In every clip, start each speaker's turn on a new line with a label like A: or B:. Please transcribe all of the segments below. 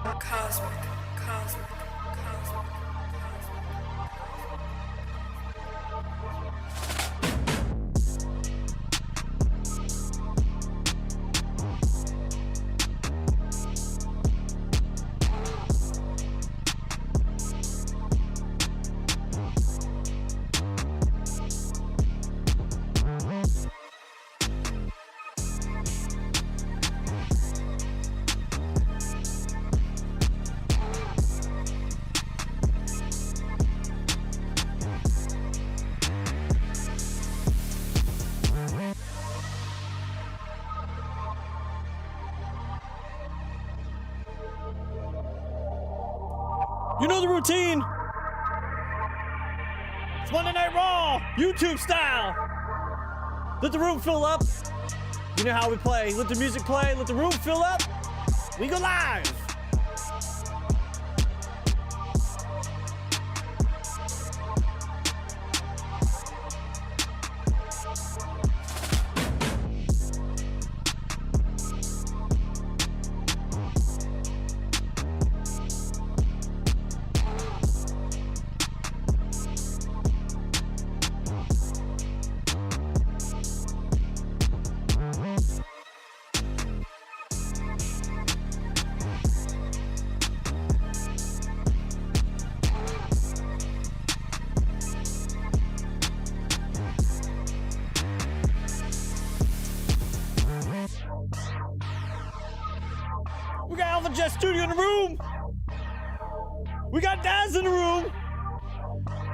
A: Cosmic, cosmic, cosmic.
B: You know the routine. It's Monday Night Raw, YouTube style. Let the room fill up. You know how we play. Let the music play. Let the room fill up. We go live. We got Alpha Jet Studio in the room. We got Daz in the room.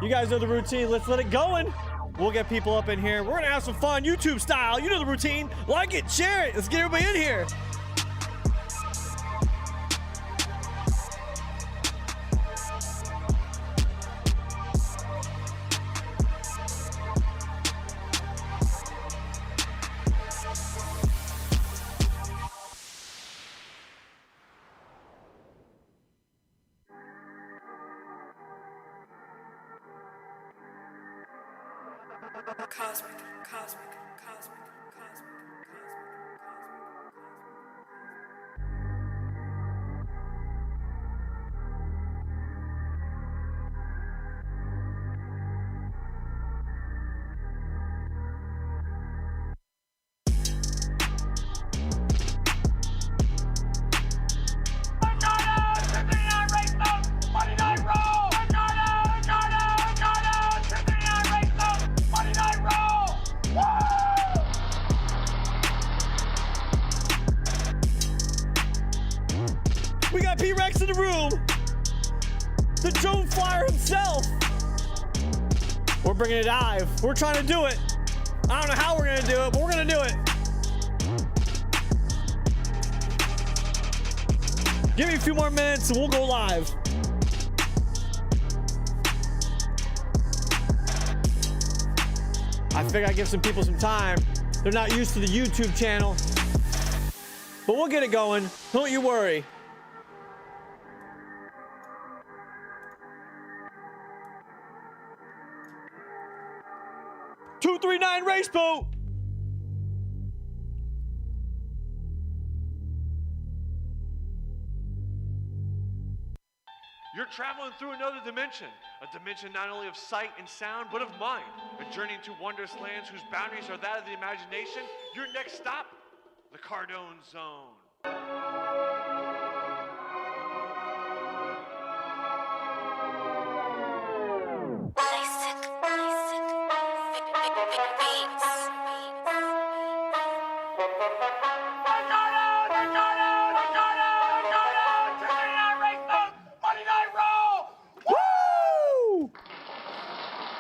B: You guys know the routine. Let's let it going. We'll get people up in here. We're gonna have some fun, YouTube style. You know the routine. Like it, share it. Let's get everybody in here.
A: Cosmic, cosmic, cosmic, cosmic, cosmic.
B: We got P-Rex in the room. The drone flyer himself. We're bringing it live. We're trying to do it. I don't know how we're gonna do it, but we're gonna do it. Give me a few more minutes and we'll go live. I figure I give some people some time. They're not used to the YouTube channel. But we'll get it going. Don't you worry. "239 Race Boat."
C: You're traveling through another dimension, a dimension not only of sight and sound, but of mind. A journey into wondrous lands whose boundaries are that of the imagination. Your next stop, the Cardone Zone.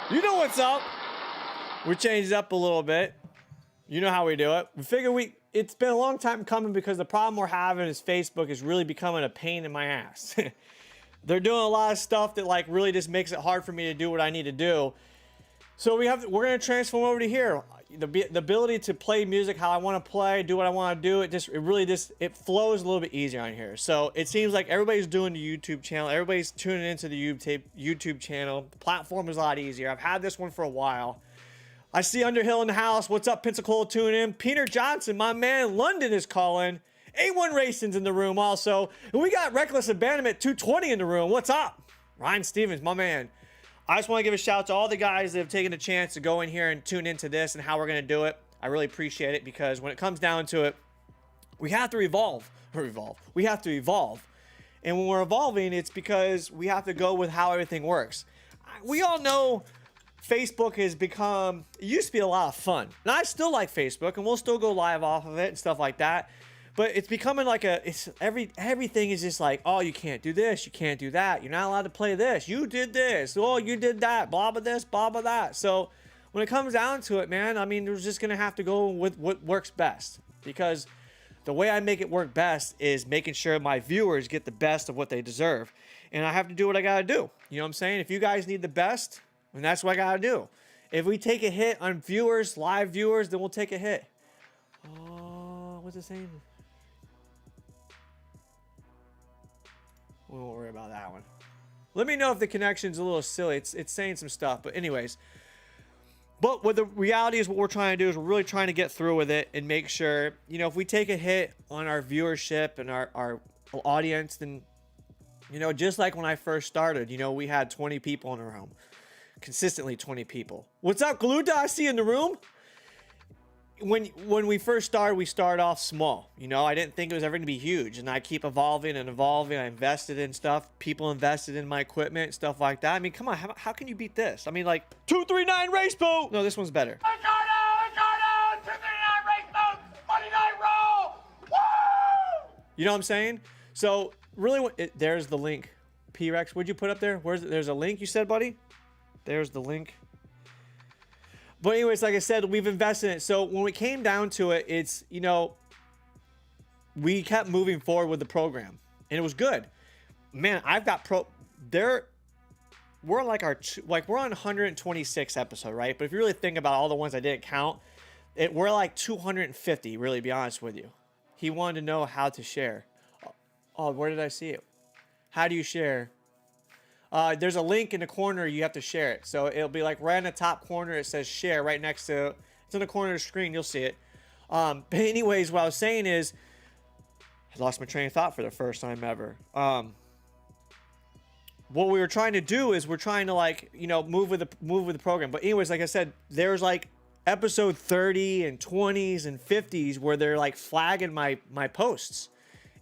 B: You know what's up. We changed it up a little bit. You know how we do it. We figure it's been a long time coming because the problem we're having is Facebook is really becoming a pain in my ass. They're doing a lot of stuff that like really just makes it hard for me to do what I need to do. So we're gonna transform over to here. The ability to play music how I want to play, do what I want to do, it flows a little bit easier on here. So it seems like everybody's doing the YouTube channel, everybody's tuning into the YouTube channel. The platform is a lot easier. I've had this one for a while. I see Underhill in the house. What's up, Pensacola? Tune in. Peter Johnson, my man in London, is calling. A1 Racing's in the room also. And we got Reckless Abandonment 220 in the room. What's up? Ryan Stevens, my man. I just want to give a shout out to all the guys that have taken a chance to go in here and tune into this and how we're going to do it. I really appreciate it because when it comes down to it, we have to We have to evolve. And when we're evolving, it's because we have to go with how everything works. We all know Facebook has become, it used to be a lot of fun. And I still like Facebook and we'll still go live off of it and stuff like that. But it's becoming like everything is just like, oh, you can't do this, you can't do that, you're not allowed to play this, you did this, oh, you did that, blah, blah, this, blah, blah, that. So when it comes down to it, man, I mean, we're just going to have to go with what works best. Because the way I make it work best is making sure my viewers get the best of what they deserve. And I have to do what I got to do. You know what I'm saying? If you guys need the best, then that's what I got to do. If we take a hit on viewers, live viewers, then we'll take a hit. What's it saying? We won't worry about that one. Let me know if the connection's a little silly. It's saying some stuff. But anyways. But what the reality is, what we're trying to do is we're really trying to get through with it and make sure, you know, if we take a hit on our viewership and our audience, then, you know, just like when I first started, you know, we had 20 people in the room. Consistently 20 people. What's up, Galuta? I see you in the room. When we first started, we started off small. You know, I didn't think it was ever going to be huge. And I keep evolving and evolving. I invested in stuff. People invested in my equipment, stuff like that. I mean, come on. How can you beat this? I mean, like, 239 Race Boat. No, this one's better.
D: Cardo, 239 Race Boat, Monday Night Raw. Woo!
B: You know what I'm saying? So, really, there's the link. P-Rex, what'd you put up there? There's a link you said, buddy? There's the link. But anyways, like I said, we've invested in it. So when we came down to it, it's, you know, we kept moving forward with the program. And it was good. Man, I've got we're like we're on 126 episode, right? But if you really think about all the ones I didn't count, we're like 250, really, to be honest with you. He wanted to know how to share. Oh, where did I see it? How do you share? There's a link in the corner. You have to share it. So it'll be like right in the top corner. It says share right next to, it's in the corner of the screen. You'll see it. But anyways, what I was saying is, I lost my train of thought for the first time ever. What we were trying to do is we're trying to, like, you know, move with the program. But anyways, like I said, there's like episode 30 and 20s and 50s where they're like flagging my posts.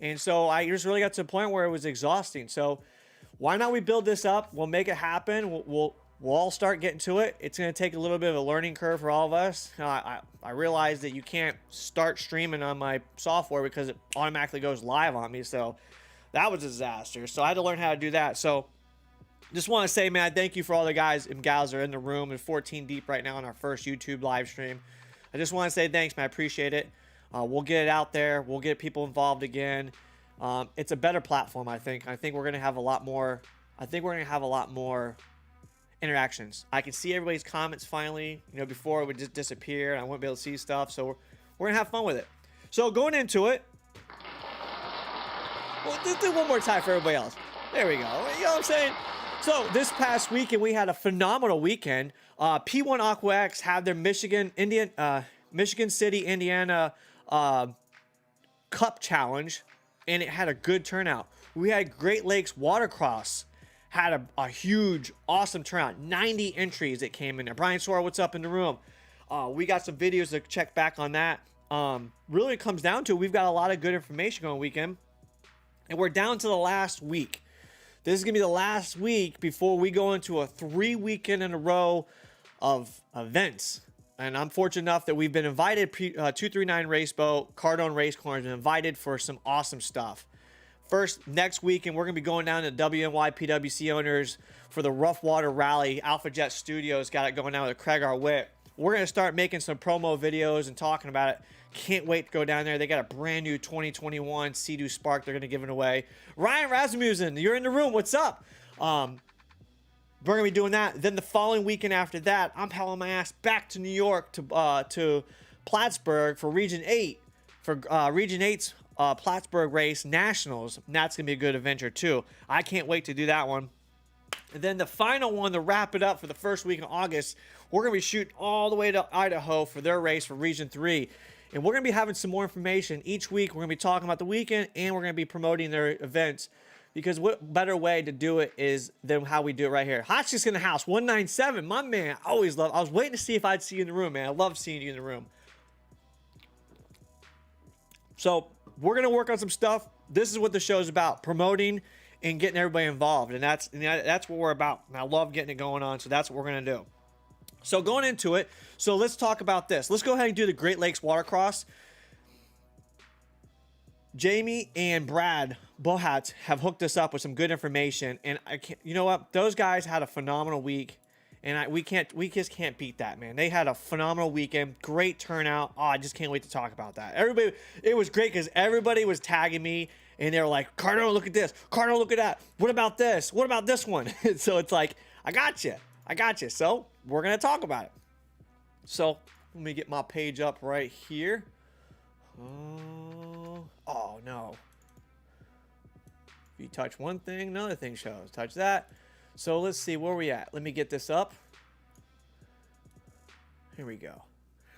B: And so I just really got to the point where it was exhausting. So why not we build this up? We'll make it happen. We'll all start getting to it. It's going to take a little bit of a learning curve for all of us. I realize that you can't start streaming on my software because it automatically goes live on me. So that was a disaster. So I had to learn how to do that. So just want to say, man, thank you for all the guys and gals that are in the room and 14 deep right now on our first YouTube live stream. I just want to say thanks, man. I appreciate it. We'll get it out there. We'll get people involved again. It's a better platform, I think. I think we're going to have a lot more. Interactions. I can see everybody's comments finally. You know, before it would just disappear and I wouldn't be able to see stuff. So we're going to have fun with it. So going into it. Well, just do one more time for everybody else. There we go. You know what I'm saying? So this past weekend, we had a phenomenal weekend. P1 aquax had their Michigan City, Indiana Cup Challenge. And it had a good turnout. We had Great Lakes Watercross. Had a huge, awesome turnout. 90 entries that came in there. Brian Sora, what's up in the room? We got some videos to check back on that. Really, it comes down to we've got a lot of good information going weekend. And we're down to the last week. This is going to be the last week before we go into a 3 weekend in a row of events. And I'm fortunate enough that we've been invited, 239 Race Boat, CardoneRaceCorner has been invited for some awesome stuff. First, next weekend, we're going to be going down to WNY PWC owners for the Rough Water Rally. Alpha Jet Studios got it going down with Craig Arwitt. We're going to start making some promo videos and talking about it. Can't wait to go down there. They got a brand new 2021 Sea-Doo Spark they're going to give it away. Ryan Rasmussen, you're in the room. What's up? We're going to be doing that. Then the following weekend after that, I'm hauling my ass back to New York to Plattsburgh for Region 8. For Region 8's Plattsburgh Race Nationals. And that's going to be a good adventure too. I can't wait to do that one. And then the final one to wrap it up for the first week in August, we're going to be shooting all the way to Idaho for their race for Region 3. And we're going to be having some more information each week. We're going to be talking about the weekend, and we're going to be promoting their events, because what better way to do it is than how we do it right here. Hot's just in the house, 197. My man, I always love. I was waiting to see if I'd see you in the room, man. I love seeing you in the room. So we're going to work on some stuff. This is what the show's about, promoting and getting everybody involved. And that's what we're about. And I love getting it going on. So that's what we're going to do. So going into it, so let's talk about this. Let's go ahead and do the Great Lakes Watercross. Jamie and Brad Bohats have hooked us up with some good information, and I can't, you know what? Those guys had a phenomenal week, and we just can't beat that, man. They had a phenomenal weekend, great turnout. Oh, I just can't wait to talk about that. Everybody, it was great because everybody was tagging me, and they were like, Cardone, look at this. Cardone, look at that. What about this? What about this one? So it's like, I got you. So we're gonna talk about it. So let me get my page up right here. Oh no. If you touch one thing, another thing shows. Touch that. So let's see where we at. Let me get this up. Here we go.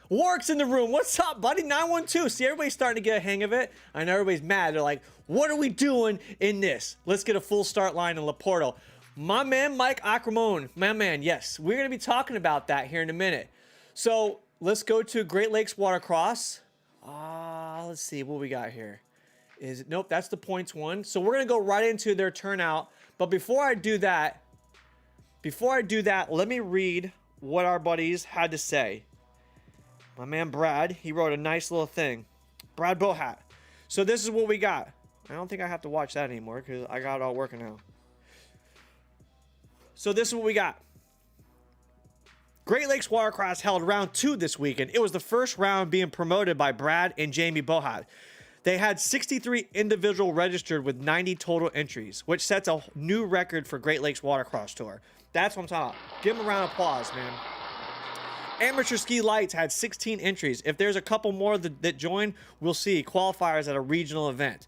B: Warwick's in the room. What's up, buddy? 912. See, everybody's starting to get a hang of it. I know everybody's mad. They're like, what are we doing in this? Let's get a full start line in Laporto. My man, Mike Acramone. My man, yes. We're going to be talking about that here in a minute. So let's go to Great Lakes Watercross. Let's see what we got here. Nope, that's the points one. So we're going to go right into their turnout. But before I do that, let me read what our buddies had to say. My man Brad, he wrote a nice little thing. Brad Bohat. So this is what we got. I don't think I have to watch that anymore because I got it all working out. So this is what we got. Great Lakes Watercross held round 2 this weekend. It was the first round being promoted by Brad and Jamie Bohat. They had 63 individual registered with 90 total entries, which sets a new record for Great Lakes Watercross Tour. That's what I'm talking about. Give them a round of applause, man. Amateur Ski Lights had 16 entries. If there's a couple more that join, we'll see qualifiers at a regional event.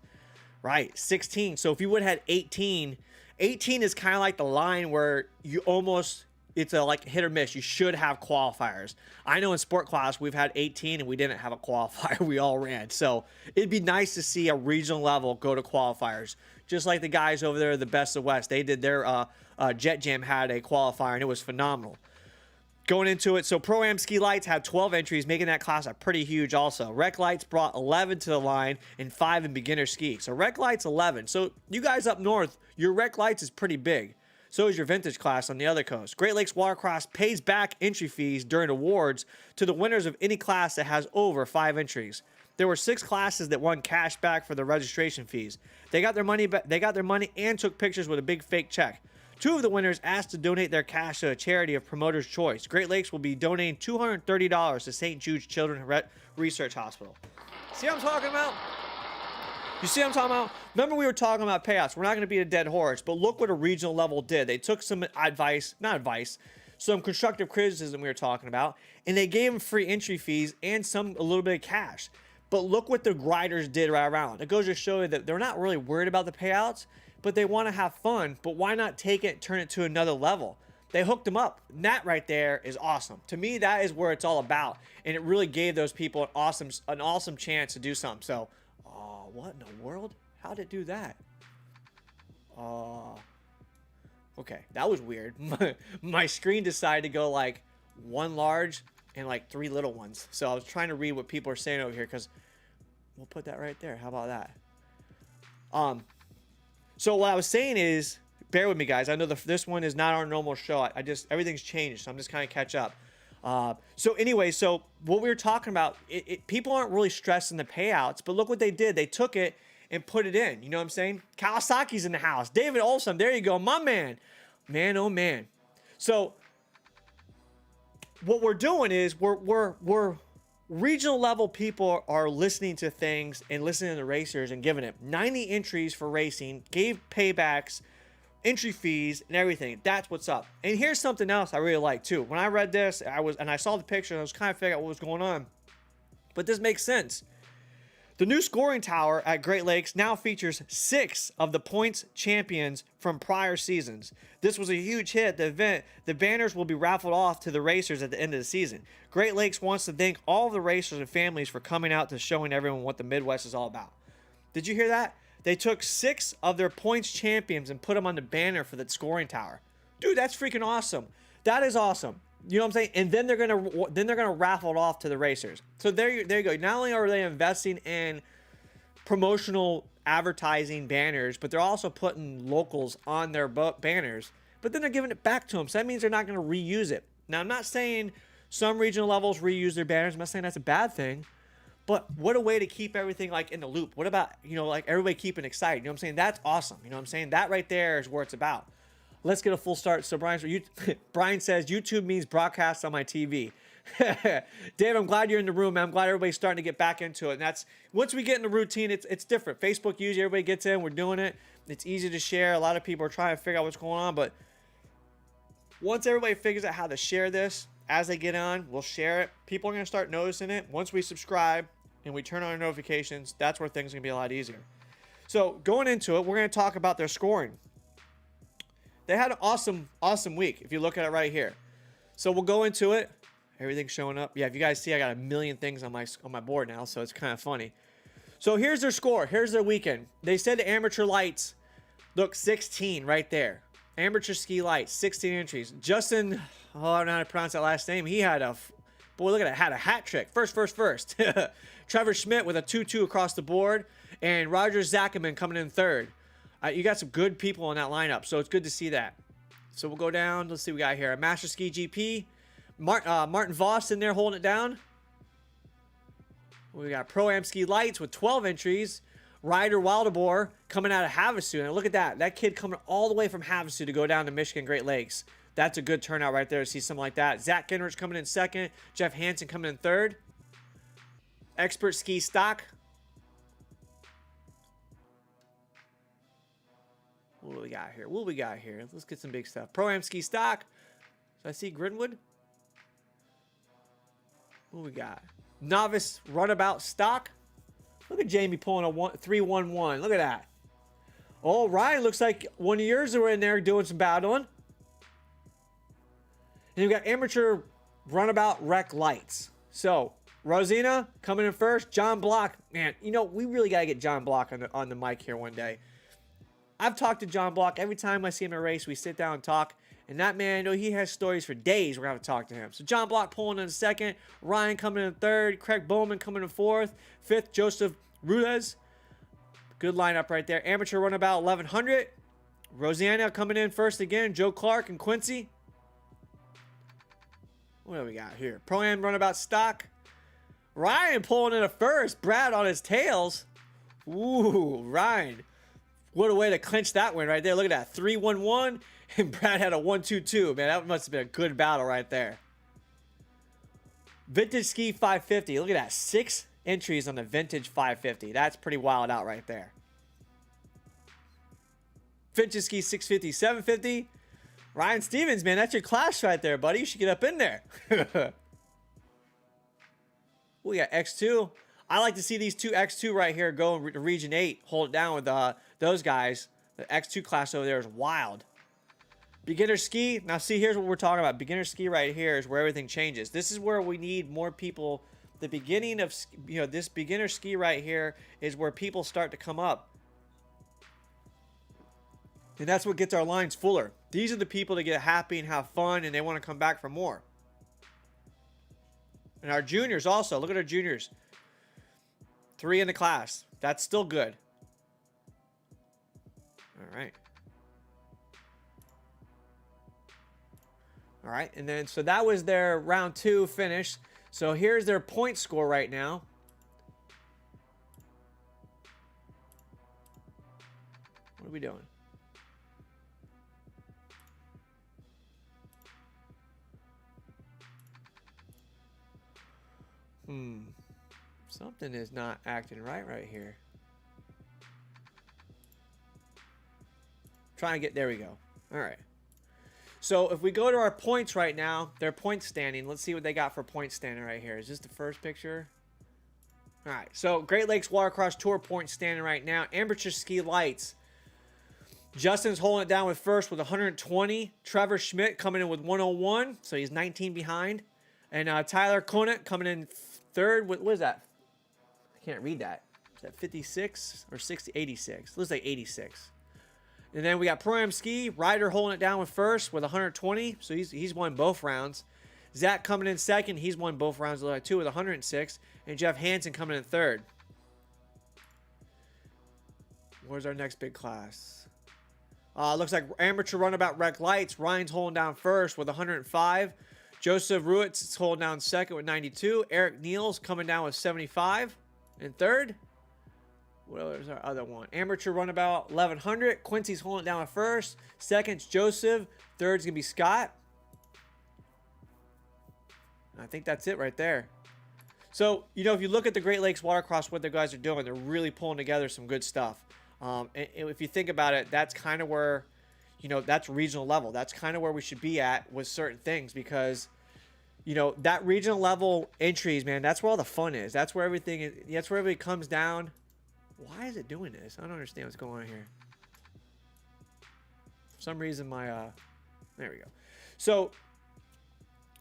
B: Right, 16. So if you would have had 18 is kind of like the line where you almost, it's a like hit or miss. You should have qualifiers. I know in sport class we've had 18 and we didn't have a qualifier. We all ran. So it'd be nice to see a regional level go to qualifiers. Just like the guys over there, the Best of West. They did their Jet Jam had a qualifier and it was phenomenal. Going into it, so Pro-Am Ski Lights had 12 entries, making that class a pretty huge also. Rec Lights brought 11 to the line and 5 in beginner ski. So Rec Lights 11. So you guys up north, your Rec Lights is pretty big. So is your vintage class on the other coast. Great Lakes Watercross pays back entry fees during awards to the winners of any class that has over 5 entries. There were 6 classes that won cash back for their registration fees. They got their money back. They got their money and took pictures with a big fake check. 2 of the winners asked to donate their cash to a charity of promoter's choice. Great Lakes will be donating $230 to St. Jude's Children's Research Hospital. See what I'm talking about? You see what I'm talking about? Remember we were talking about payouts. We're not going to beat a dead horse, but look what a regional level did. They took some some constructive criticism we were talking about, and they gave them free entry fees and a little bit of cash. But look what the riders did right around. It goes to show you that they're not really worried about the payouts, but they want to have fun. But why not take it, turn it to another level? They hooked them up. And that right there is awesome. To me, that is where it's all about. And it really gave those people an awesome chance to do something. So, what in the world? How did it do that? Okay, that was weird. My screen decided to go like 1 large and like 3 little ones. So I was trying to read what people are saying over here because we'll put that right there. How about that? So what I was saying is, bear with me, guys. I know this one is not our normal show. Everything's changed, so I'm just kind of catch up. So anyway, so what we were talking about, people aren't really stressing the payouts, but look what they did. They took it and put it in. You know what I'm saying? Kawasaki's in the house. David Olson, there you go, my man. Man, oh man. So what we're doing is we're regional level people are listening to things and listening to racers and giving it 90 entries for racing, gave paybacks, entry fees, and everything. That's what's up. And here's something else I really like too. When I read this, I saw the picture and I was kind of figuring out what was going on. But this makes sense. The new scoring tower at Great Lakes now features 6 of the points champions from prior seasons. This was a huge hit at the event. The banners will be raffled off to the racers at the end of the season. Great Lakes wants to thank all of the racers and families for coming out to showing everyone what the Midwest is all about. Did you hear that? They took 6 of their points champions and put them on the banner for the scoring tower. Dude, that's freaking awesome. That is awesome. You know what I'm saying? And then they're gonna raffle it off to the racers. So there you go. Not only are they investing in promotional advertising banners, but they're also putting locals on their banners. But then they're giving it back to them. So that means they're not going to reuse it. Now, I'm not saying some regional levels reuse their banners. I'm not saying that's a bad thing. But what a way to keep everything like in the loop. What about, you know, like everybody keeping excited? You know what I'm saying? That's awesome. You know what I'm saying? That right there is where it's about. Let's get a full start. So Brian says, YouTube means broadcast on my TV. Dave, I'm glad you're in the room, man. I'm glad everybody's starting to get back into it. And that's, once we get in the routine, it's different. Facebook usually everybody gets in. We're doing it. It's easy to share. A lot of people are trying to figure out what's going on. But once everybody figures out how to share this, as they get on, we'll share it. People are going to start noticing it. Once we subscribe and we turn on our notifications, that's where things are going to be a lot easier. So going into it, we're going to talk about their scoring. They had an awesome week if you look at it right here. So we'll go into it. Everything's showing up. Yeah, if you guys see, I got a million things on my board now, so it's kind of funny. So here's their score. Here's their weekend. They said the amateur lights, look, 16 right there. Amateur ski lights, 16 entries. Justin, oh, I don't know how to pronounce that last name. He had a, boy, look at that, had a hat trick. First. Trevor Schmidt with a 2-2 across the board, and Roger Zackerman coming in third. You got some good people in that lineup, so it's good to see that. So we'll go down. Let's see what we got here. A Master Ski GP. Martin Voss in there holding it down. We got Pro-Am Ski Lights with 12 entries. Ryder Wildeboer coming out of Havasu. And look at that. That kid coming all the way from Havasu to go down to Michigan Great Lakes. That's a good turnout right there to see something like that. Zach Ginrich coming in second. Jeff Hansen coming in third. Expert Ski Stock. What do we got here? What we got here? Let's get some big stuff. Pro-Am Ski Stock. So I see Grinwood. What we got? Novice Runabout Stock. Look at Jamie pulling a 3-1-1. Look at that. Oh, Ryan, looks like one of yours are in there doing some battling. And you've got Amateur Runabout Rec Lights. So, Rosina coming in first. John Block. Man, you know, we really got to get John Block on the mic here one day. I've talked to John Block. Every time I see him at a race, we sit down and talk. And that man, I know he has stories for days. We're going to talk to him. So John Block pulling in second. Ryan coming in third. Craig Bowman coming in fourth. Fifth, Joseph Rudez. Good lineup right there. Amateur Runabout 1100. Rosanna coming in first again. Joe Clark and Quincy. What do we got here? Pro-Am Runabout Stock. Ryan pulling in a first. Brad on his tails. Ooh, Ryan. What a way to clinch that win right there. Look at that. 3-1-1. And Brad had a 1-2-2. Man, that must have been a good battle right there. Vintage Ski 550. Look at that. 6 entries on the Vintage 550. That's pretty wild out right there. Vintage Ski 650, 750. Ryan Stevens, man, that's your class right there, buddy. You should get up in there. We got X2. I like to see these two X2 right here go to Region 8. Hold it down with those guys. The X2 class over there is wild. Beginner ski. Now, see, here's what we're talking about. Beginner ski right here is where everything changes. This is where we need more people. The beginning of, you know, this beginner ski right here is where people start to come up. And that's what gets our lines fuller. These are the people that get happy and have fun, and they want to come back for more. And our juniors also. Look at our juniors. 3 in the class. That's still good. All right. All right, and then so that was their round 2 finish. So here's their point score right now. What are we doing? Something is not acting right here. Trying to get, there we go. All right. So if we go to our points right now, their point standing, let's see what they got for point standing right here. Is this the first picture? All right, so Great Lakes Watercross Tour points standing right now. Amateur ski lights. Justin's holding it down with first with 120. Trevor Schmidt coming in with 101, so he's 19 behind. And Tyler Conant coming in third with, what is that? I can't read that. Is that 56 or 60? 86. Looks like 86. And then we got Pro-Am Ski. Ryder holding it down with first with 120, so he's won both rounds. Zach coming in second. He's won both rounds too with 106. And Jeff Hansen coming in third. Where's our next big class? Looks like amateur runabout rec lights. Ryan's holding down first with 105. Joseph Ruitz is holding down second with 92. Eric Neals coming down with 75 in third. Where's our other one? Amateur runabout 1100. Quincy's holding down at first. Second's Joseph. Third's gonna be Scott. I think that's it right there. So, you know, if you look at the Great Lakes Watercross, what the guys are doing, they're really pulling together some good stuff. And if you think about it, that's kind of where, you know, that's regional level. That's kind of where we should be at with certain things because, you know, that regional level entries, man, that's where all the fun is. That's where everything is. That's where everybody comes down. Why is it doing this? I don't understand what's going on here. For some reason, my, there we go. So,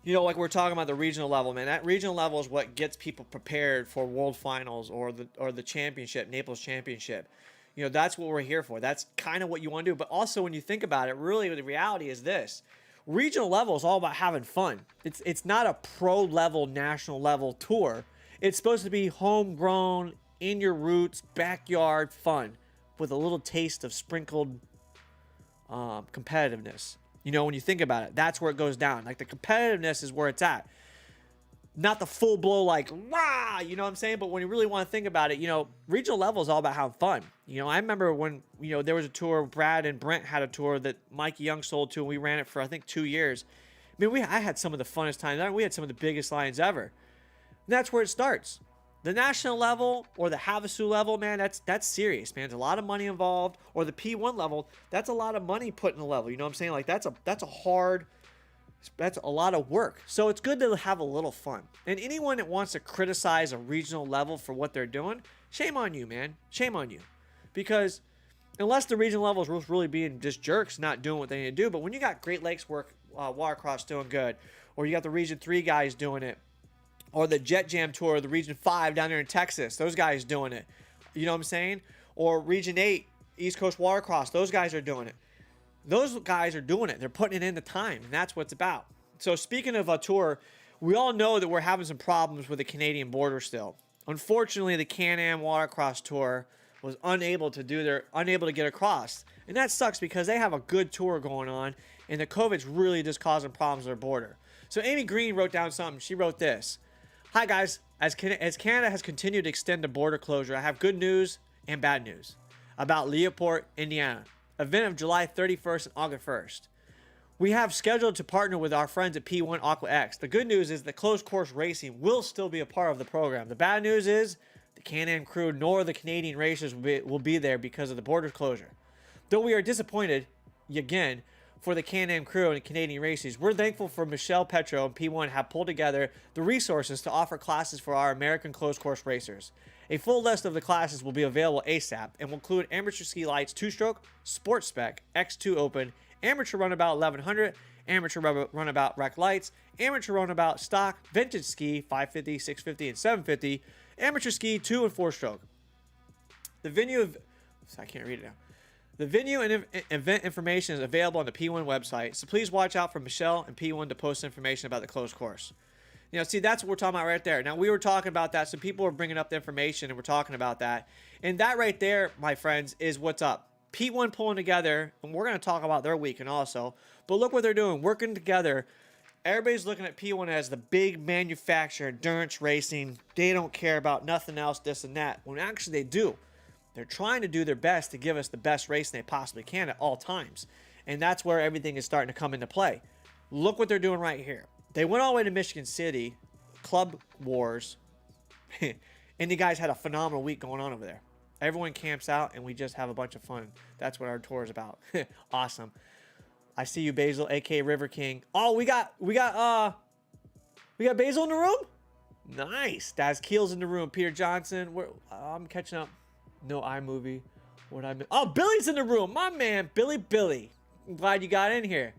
B: you know, like we're talking about the regional level, man. That regional level is what gets people prepared for World Finals or the championship, Naples Championship. You know, that's what we're here for. That's kind of what you want to do. But also, when you think about it, really, the reality is this: regional level is all about having fun. It's not a pro level, national level tour. It's supposed to be homegrown, in your roots, backyard fun with a little taste of sprinkled competitiveness. You know, when you think about it, that's where it goes down. Like the competitiveness is where it's at. Not the full blow like, rah, you know what I'm saying? But when you really want to think about it, you know, regional level is all about having fun. You know, I remember when, you know, there was a tour, Brad and Brent had a tour that Mikey Young sold to, and we ran it for, I think, 2 years. I mean, I had some of the funnest times. We had some of the biggest lines ever. And that's where it starts. The national level or the Havasu level, man, that's serious, man. There's a lot of money involved. Or the P1 level, that's a lot of money put in the level. You know what I'm saying? Like that's a lot of work. So it's good to have a little fun. And anyone that wants to criticize a regional level for what they're doing, shame on you, man. Shame on you. Because unless the regional level is really being just jerks, not doing what they need to do. But when you got Great Lakes Watercross doing good, or you got the Region 3 guys doing it, or the Jet Jam Tour, the Region 5 down there in Texas, those guys doing it. You know what I'm saying? Or Region 8, East Coast Watercross, those guys are doing it. Those guys are doing it. They're putting it in the time, and that's what it's about. So speaking of a tour, we all know that we're having some problems with the Canadian border still. Unfortunately, the Can-Am Watercross Tour was unable to get across. And that sucks because they have a good tour going on, and the COVID's really just causing problems at their border. So Amy Green wrote down something. She wrote this. Hi guys, as Canada has continued to extend the border closure, I have good news and bad news about Leopold, Indiana, event of July 31st and August 1st. We have scheduled to partner with our friends at P1 aquax. The good news is the closed course racing will still be a part of the program. The bad news is the Can-Am crew nor the Canadian racers will be there because of the border closure. Though we are disappointed, again, for the Can-Am crew and Canadian races, we're thankful for Michelle Petro and P1 have pulled together the resources to offer classes for our American closed course racers. A full list of the classes will be available ASAP and will include amateur ski lights 2-stroke, sports spec, X2 open, amateur runabout 1100, amateur runabout rec lights, amateur runabout stock, vintage ski 550, 650, and 750, amateur ski 2 and 4-stroke. The venue I can't read it now. The venue and event information is available on the P1 website, so please watch out for Michelle and P1 to post information about the closed course. You know, see, that's what we're talking about right there. Now, we were talking about that, so people were bringing up the information, and we're talking about that. And that right there, my friends, is what's up. P1 pulling together, and we're going to talk about their weekend also. But look what they're doing, working together. Everybody's looking at P1 as the big manufacturer, endurance racing. They don't care about nothing else, this and that. When actually they do. They're trying to do their best to give us the best racing they possibly can at all times. And that's where everything is starting to come into play. Look what they're doing right here. They went all the way to Michigan City, Club Wars, and the guys had a phenomenal week going on over there. Everyone camps out, and we just have a bunch of fun. That's what our tour is about. Awesome. I see you, Basil, a.k.a. River King. Oh, we got Basil in the room? Nice. Daz Keel's in the room. Peter Johnson. I'm catching up. No iMovie. What I Oh, Billy's in the room. My man, Billy. I'm glad you got in here.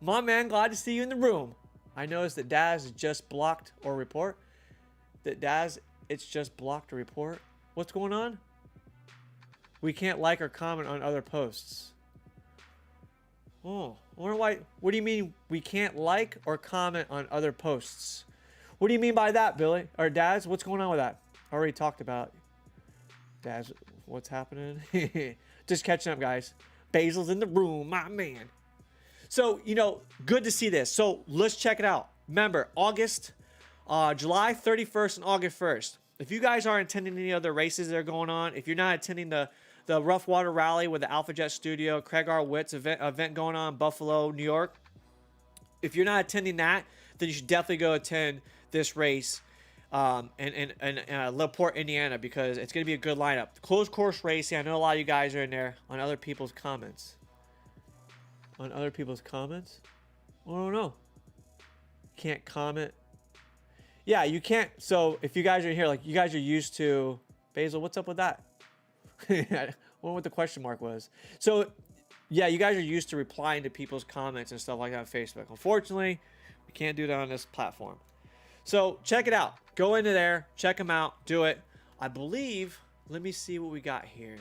B: My man, glad to see you in the room. I noticed that Daz is just blocked or report. It's just blocked or report. What's going on? We can't like or comment on other posts. Oh, I wonder why. What do you mean we can't like or comment on other posts? What do you mean by that, Billy? Or Daz, what's going on with that? I already talked about. Daz, what's happening? Just catching up, guys. Basil's in the room, my man. So, you know, good to see this. So let's check it out. Remember, July 31st and August 1st. If you guys aren't attending any other races that are going on, if you're not attending the Rough Water Rally with the Alpha Jet Studio, Craig R. Witt's event going on in Buffalo, New York, if you're not attending that, then you should definitely go attend this race in LaPorte, Indiana, because it's going to be a good lineup. Closed course racing. I know a lot of you guys are in there on other people's comments. On other people's comments? I don't know. Can't comment. Yeah, you can't. So if you guys are here, like you guys are used to Basil, what's up with that? I wonder what the question mark was. So yeah, you guys are used to replying to people's comments and stuff like that on Facebook. Unfortunately, we can't do that on this platform. So check it out. Go into there, check them out, do it. I believe, let me see what we got here.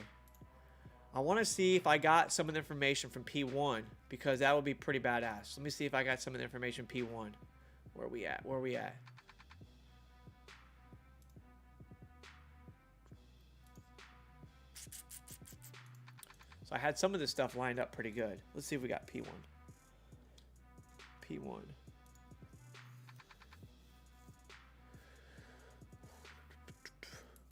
B: I want to see if I got some of the information from P1, because that would be pretty badass. Let me see if I got some of the information P1. Where we at? Where we at? So I had some of this stuff lined up pretty good. Let's see if we got P1. P1.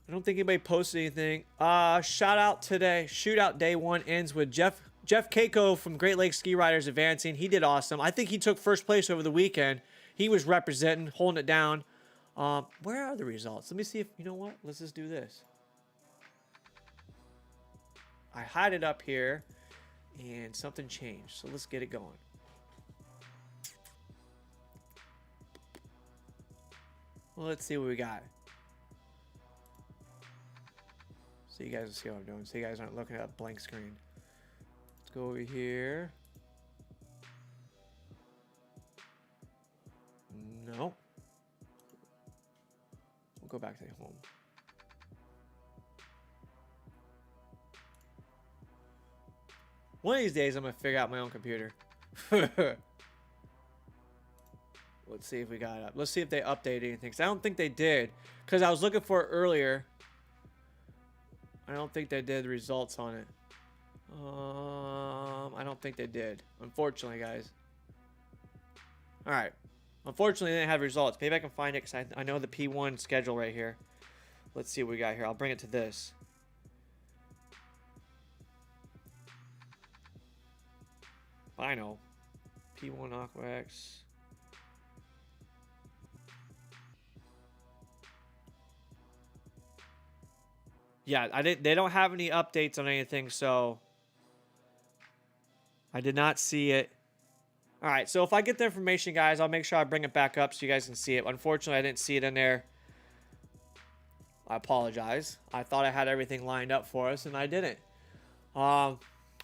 B: I don't think anybody posted anything. Shout out today. Shootout day 1 ends with Jeff Keiko from Great Lakes Ski Riders advancing. He did awesome. I think he took first place over the weekend. He was representing, holding it down. Where are the results? Let me see if, you know what? Let's just do this. I had it up here and something changed. So let's get it going. Well, let's see what we got. So you guys will see what I'm doing. So you guys aren't looking at a blank screen. Let's go over here. No. We'll go back to home. One of these days, I'm going to figure out my own computer. Let's see if we got it up. Let's see if they updated anything. Because I don't think they did. Because I was looking for it earlier. I don't think they did the results on it. I don't think they did. Unfortunately, guys. Alright. Unfortunately, they didn't have results. Maybe I can find it because I know the P1 schedule right here. Let's see what we got here. I'll bring it to this. I know. P1 aquax. Yeah, they don't have any updates on anything, so I did not see it. All right, so if I get the information, guys, I'll make sure I bring it back up so you guys can see it. Unfortunately, I didn't see it in there. I apologize. I thought I had everything lined up for us, and I didn't.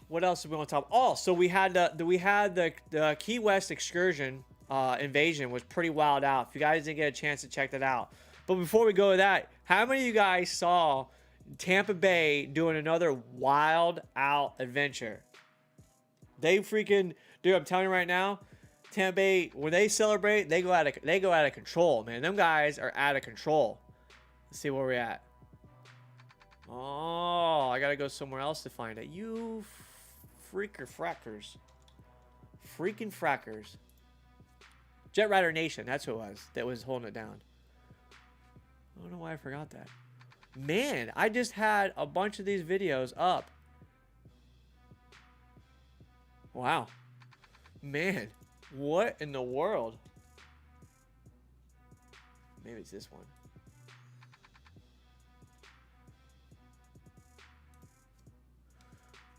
B: What else do we want to talk? Oh, so we had the Key West excursion invasion was pretty wild out. If you guys didn't get a chance to check that out, but before we go to that, how many of you guys saw Tampa Bay doing another wild out adventure? They freaking, dude, I'm telling you right now, Tampa Bay, when they celebrate, they go out of control, man. Them guys are out of control. Let's see where we're at. Oh, I gotta go somewhere else to find it. You frackers. Freaking frackers. Jet Rider Nation, that's who it was that was holding it down. I don't know why I forgot that. Man, I just had a bunch of these videos up. Wow. Man, what in the world? Maybe it's this one.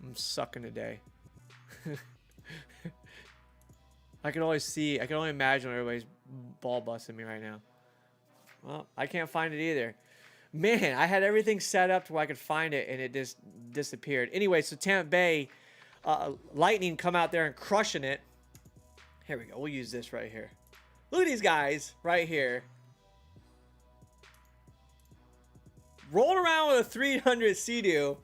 B: I'm sucking today. I can only imagine everybody's ball busting me right now. Well, I can't find it either. Man, I had everything set up to where I could find it, and it just disappeared. Anyway, so Tampa Bay, Lightning come out there and crushing it. Here we go. We'll use this right here. Look at these guys right here. Rolling around with a 300 Sea-Doo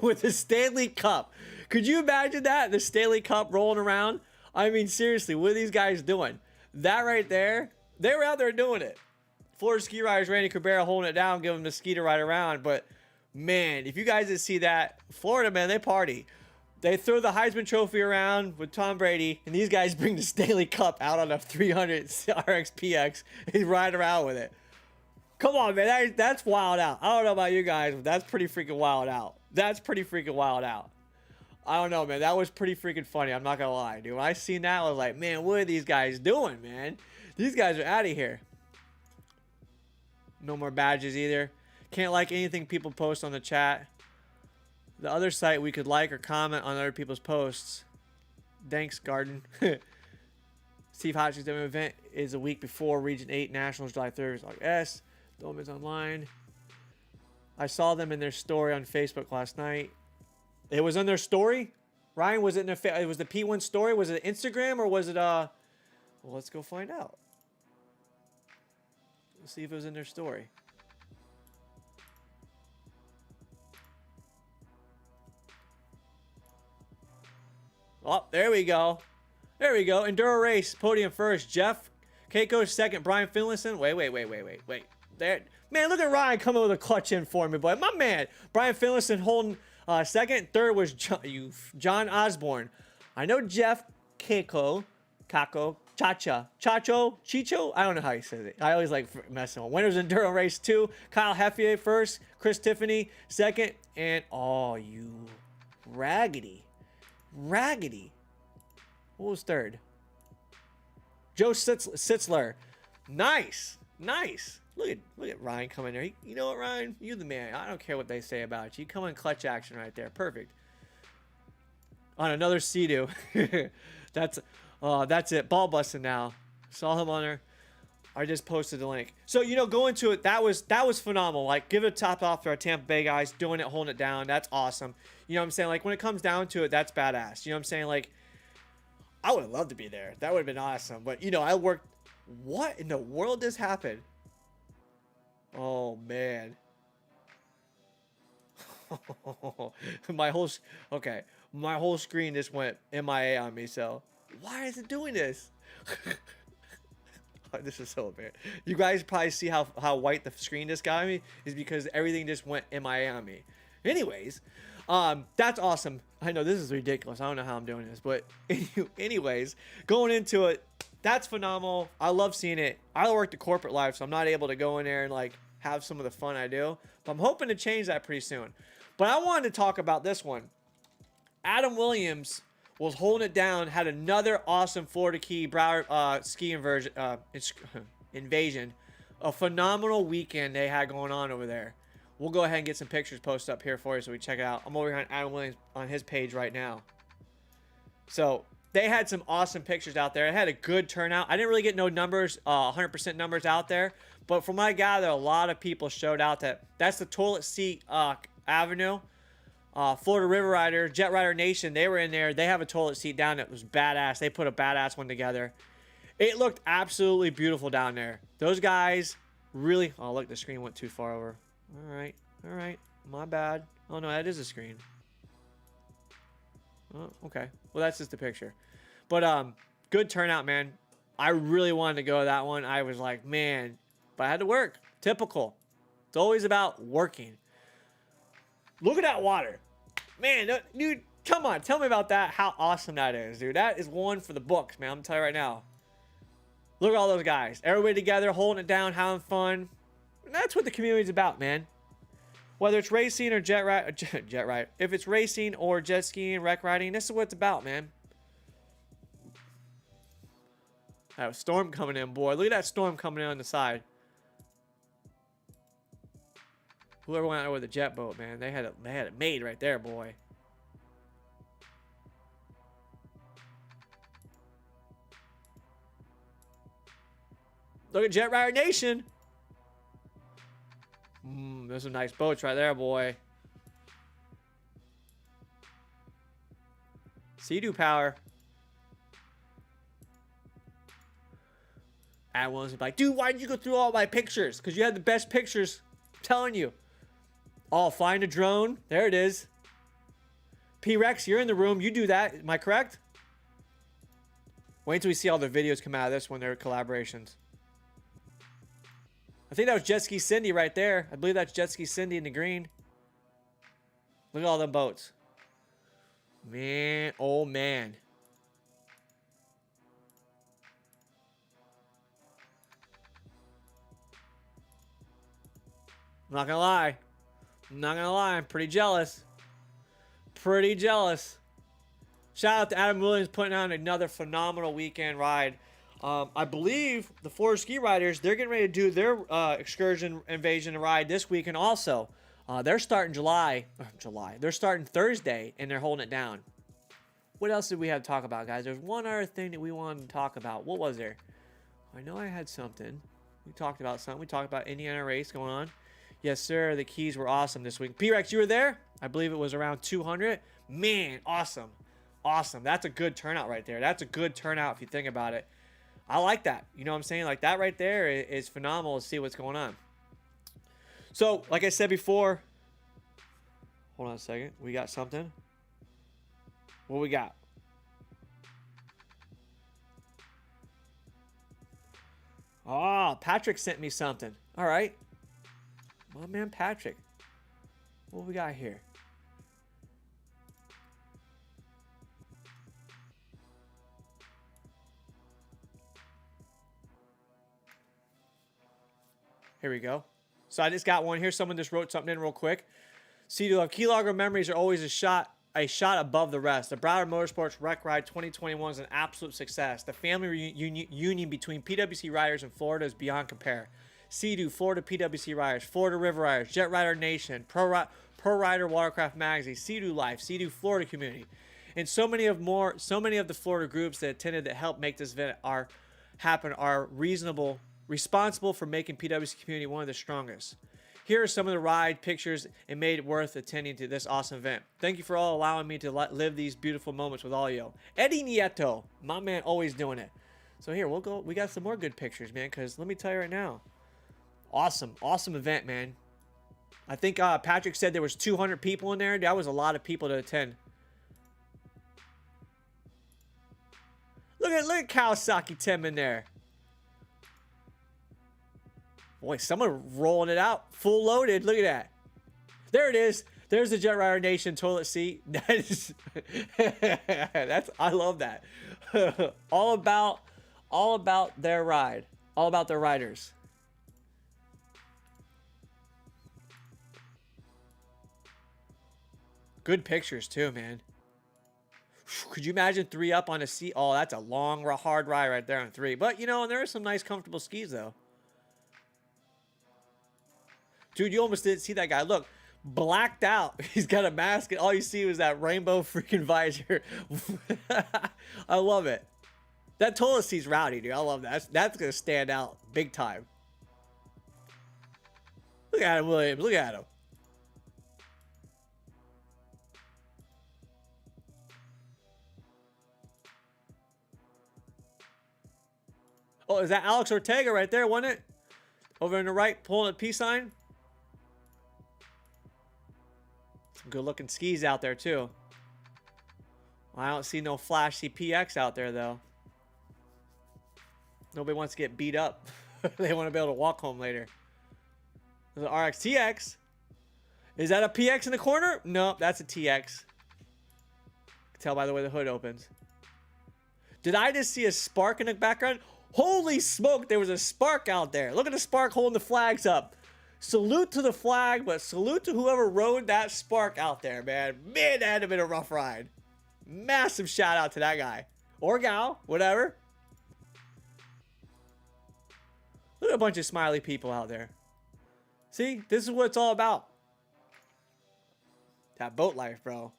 B: with the Stanley Cup. Could you imagine that? The Stanley Cup rolling around? I mean, seriously, what are these guys doing? That right there, they were out there doing it. Florida ski riders, Randy Cabrera holding it down, giving them the ski to ride around. But, man, if you guys didn't see that, Florida, man, they party. They throw the Heisman Trophy around with Tom Brady, and these guys bring the Stanley Cup out on a 300 RXPX and ride around with it. Come on, man, that's wild out. I don't know about you guys, but that's pretty freaking wild out. That's pretty freaking wild out. I don't know, man. That was pretty freaking funny. I'm not going to lie, dude. When I seen that, I was like, man, what are these guys doing, man? These guys are out of here. No more badges either. Can't like anything people post on the chat. The other site we could like or comment on other people's posts. Thanks, Garden. Steve Hodgkins' event is a week before Region 8 Nationals, July 3rd. Like S. Dome is online. I saw them in their story on Facebook last night. It was on their story? Ryan, was it in their it was the P1 story? Was it Instagram or was it well, let's go find out. Let's see if it was in their story. Oh, there we go. There we go. Enduro race, podium first. Jeff Keiko second. Brian Finlayson. Wait. There. Man, look at Ryan coming with a clutch in for me, boy. My man. Brian Finlayson holding second. Third was John Osborne. I know Jeff Keiko. Chicho. I don't know how he says it. I always like messing with him. Winners Enduro Race 2. Kyle Heffier first. Chris Tiffany second. And, oh, you raggedy. What was third? Joe Sitzler. Nice. Look at Ryan coming there. You know what, Ryan? You're the man. I don't care what they say about you. You come in clutch action right there. Perfect. On another Sea-Doo. That's it. Ball busting now. Saw him on there. I just posted the link. So, going to it, that was phenomenal. Like, give it a top off to our Tampa Bay guys doing it, holding it down. That's awesome. You know what I'm saying? Like, when it comes down to it, that's badass. You know what I'm saying? Like, I would have loved to be there. That would have been awesome. But, I worked. What in the world just happened? Oh, man. My whole screen just went MIA on me. So, why is it doing this? This is so bad. You guys probably see how white the screen just got me is because everything just went MIA on me. Anyways, that's awesome. I know this is ridiculous. I don't know how I'm doing this, but anyways, going into it, that's phenomenal. I love seeing it. I work the corporate life, so I'm not able to go in there and like have some of the fun I do. But I'm hoping to change that pretty soon. But I wanted to talk about this one. Adam Williams was holding it down, had another awesome Florida Key Broward ski invasion. A phenomenal weekend they had going on over there. We'll go ahead and get some pictures posted up here for you so we check it out. I'm over here on Adam Williams on his page right now. So they had some awesome pictures out there. It had a good turnout. I didn't really get no numbers, 100% numbers out there. But from what I gather, a lot of people showed out that's the toilet seat avenue. Florida River Rider, Jet Rider Nation, they were in there. They have a toilet seat down that was badass. They put a badass one together. It looked absolutely beautiful down there. Those guys really... Oh, look, the screen went too far over. All right. My bad. Oh, no, that is a screen. Oh, okay. Well, that's just the picture. But good turnout, man. I really wanted to go to that one. I was like, man, but I had to work. Typical. It's always about working. Look at that water. Man, dude, come on. Tell me about that. How awesome that is, dude. That is one for the books, man. I'm telling you right now. Look at all those guys. Everybody together, holding it down, having fun. And that's what the community's about, man. Whether it's racing or jet ride. If it's racing or jet skiing, wreck riding, this is what it's about, man. That storm coming in, boy. Look at that storm coming in on the side. Whoever went out with the jet boat, man, they had it made right there, boy. Look at Jet Rider Nation. There's some nice boats right there, boy. Sea-Doo power. Ad Williams would be like, dude, why did you go through all my pictures? Because you had the best pictures. I'm telling you. Oh, find a drone. There it is. P-Rex, you're in the room. You do that. Am I correct? Wait until we see all the videos come out of this when they're collaborations. I think that was Jet Ski Cindy right there. I believe that's Jet Ski Cindy in the green. Look at all them boats. Man, oh man. I'm not gonna lie. I'm pretty jealous. Pretty jealous. Shout out to Adam Williams putting on another phenomenal weekend ride. I believe the Florida Ski Riders, they're getting ready to do their excursion invasion ride this weekend also. They're starting They're starting Thursday, and they're holding it down. What else did we have to talk about, guys? There's one other thing that we wanted to talk about. What was there? I know I had something. We talked about something. We talked about Indiana race going on. Yes, sir. The keys were awesome this week. P-Rex, you were there? I believe it was around 200. Man, awesome. Awesome. That's a good turnout right there. That's a good turnout if you think about it. I like that. You know what I'm saying? Like, that right there is phenomenal to see what's going on. So, like I said before, hold on a second. We got something. What we got? Oh, Patrick sent me something. All right. My man Patrick. What we got here? Here we go. So I just got one here. Someone just wrote something in real quick. Sea-Doo, key logger memories are always a shot above the rest. The Broward Motorsports Rec Ride 2021 is an absolute success. The family reunion between PWC riders in Florida is beyond compare. Sea-Doo, Florida PWC riders, Florida River Riders, Jet Rider Nation, Pro Rider Watercraft Magazine, Sea-Doo Life, Sea-Doo Florida Community, and so many of the Florida groups that attended that helped make this event are responsible for making PWC community one of the strongest. Here are some of the ride pictures and made it worth attending to this awesome event. Thank you for all allowing me to live these beautiful moments with all you. Eddie Nieto, my man, always doing it. So here, we'll go. We got some more good pictures, man, because let me tell you right now. Awesome event, man. I think Patrick said there was 200 people in there. That was a lot of people to attend. Look at Kawasaki Tim in there. Boy, someone rolling it out. Full loaded. Look at that. There it is. There's the Jet Rider Nation toilet seat. That is, I love that. all about their ride. All about their riders. Good pictures too, man. Could you imagine 3 up on a seat? Oh, that's a long, hard ride right there on 3. But, you know, and there are some nice, comfortable skis, though. Dude, you almost didn't see that guy. Look, blacked out. He's got a mask, and all you see was that rainbow freaking visor. I love it. That toilet seat's rowdy, dude. I love that. That's going to stand out big time. Look at him, Williams. Look at him. Oh, is that Alex Ortega right there, wasn't it? Over in the right, pulling a peace sign. Some good looking skis out there too. Well, I don't see no flashy PX out there though. Nobody wants to get beat up. They want to be able to walk home later. There's an RX TX. Is that a PX in the corner? No, that's a TX. Can tell by the way the hood opens. Did I just see a spark in the background? Holy smoke, there was a spark out there. Look at the spark holding the flags up. Salute to the flag, but salute to whoever rode that spark out there, man. Man, that had to have been a rough ride. Massive shout out to that guy. Or gal, whatever. Look at a bunch of smiley people out there. See, this is what it's all about. That boat life, bro.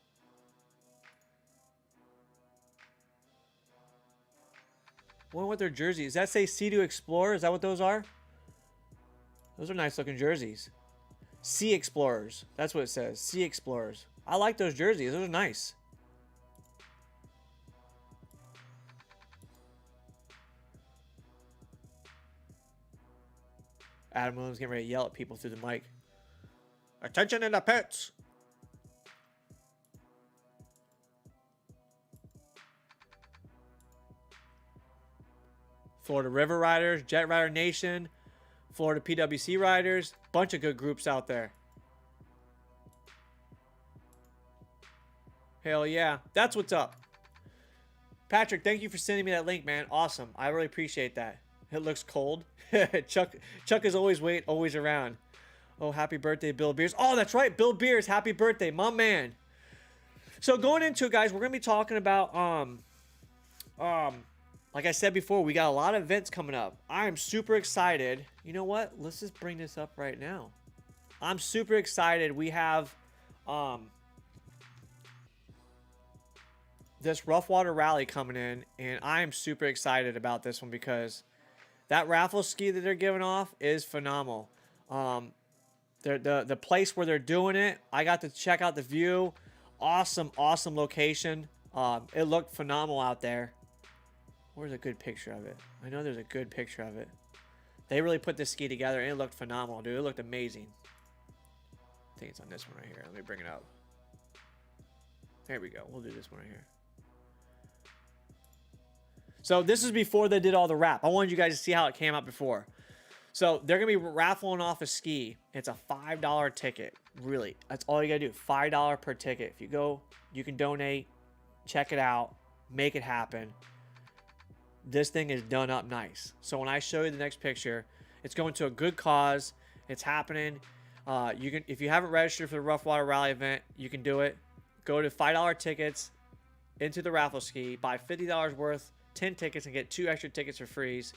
B: Wonder what their jerseys. Does that say Sea-Doo Explorer? Is that what those are? Those are nice looking jerseys. Sea Explorers. That's what it says. Sea Explorers. I like those jerseys. Those are nice. Adam Williams getting ready to yell at people through the mic. Attention in the pits. Florida River Riders, Jet Rider Nation, Florida PWC Riders. Bunch of good groups out there. Hell yeah. That's what's up. Patrick, thank you for sending me that link, man. Awesome. I really appreciate that. It looks cold. Chuck is always around. Oh, happy birthday, Bill Beers. Oh, that's right. Bill Beers, happy birthday, my man. So going into it, guys, we're going to be talking about, like I said before, we got a lot of events coming up. I am super excited. You know what? Let's just bring this up right now. I'm super excited. We have, this Rough Water Rally coming in, and I am super excited about this one because that raffle ski that they're giving off is phenomenal. The place where they're doing it, I got to check out the view. Awesome location. It looked phenomenal out there. Where's a good picture of it? I know there's a good picture of it. They really put this ski together, and it looked phenomenal, dude. It looked amazing. I think it's on this one right here. Let me bring it up. There we go. We'll do this one right here. So this is before they did all the wrap. I wanted you guys to see how it came out before. So they're going to be raffling off a ski. It's a $5 ticket. Really, that's all you got to do. $5 per ticket. If you go, you can donate, check it out, make it happen. This thing is done up nice. So when I show you the next picture, it's going to a good cause. It's happening. You can, if you haven't registered for the Rough Water Rally event, you can do it. Go to $5 tickets into the raffle ski, buy $50 worth, 10 tickets, and get 2 extra tickets for freeze.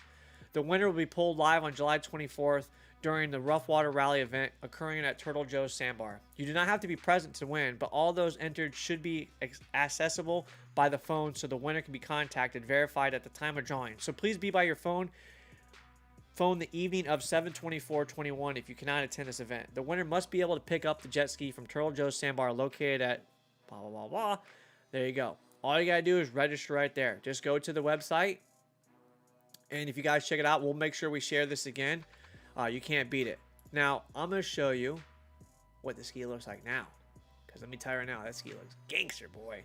B: The winner will be pulled live on July 24th during the Rough Water Rally event occurring at Turtle Joe's Sandbar. You do not have to be present to win, but all those entered should be accessible by the phone so the winner can be contacted, verified at the time of drawing. So please be by your phone the evening of 7/24/21 if you cannot attend this event. The winner must be able to pick up the jet ski from Turtle Joe's Sandbar located at blah, blah, blah, blah. There you go. All you got to do is register right there. Just go to the website. And if you guys check it out, we'll make sure we share this again. You can't beat it. Now, I'm going to show you what the ski looks like now. Because let me tell you right now, that ski looks gangster, boy.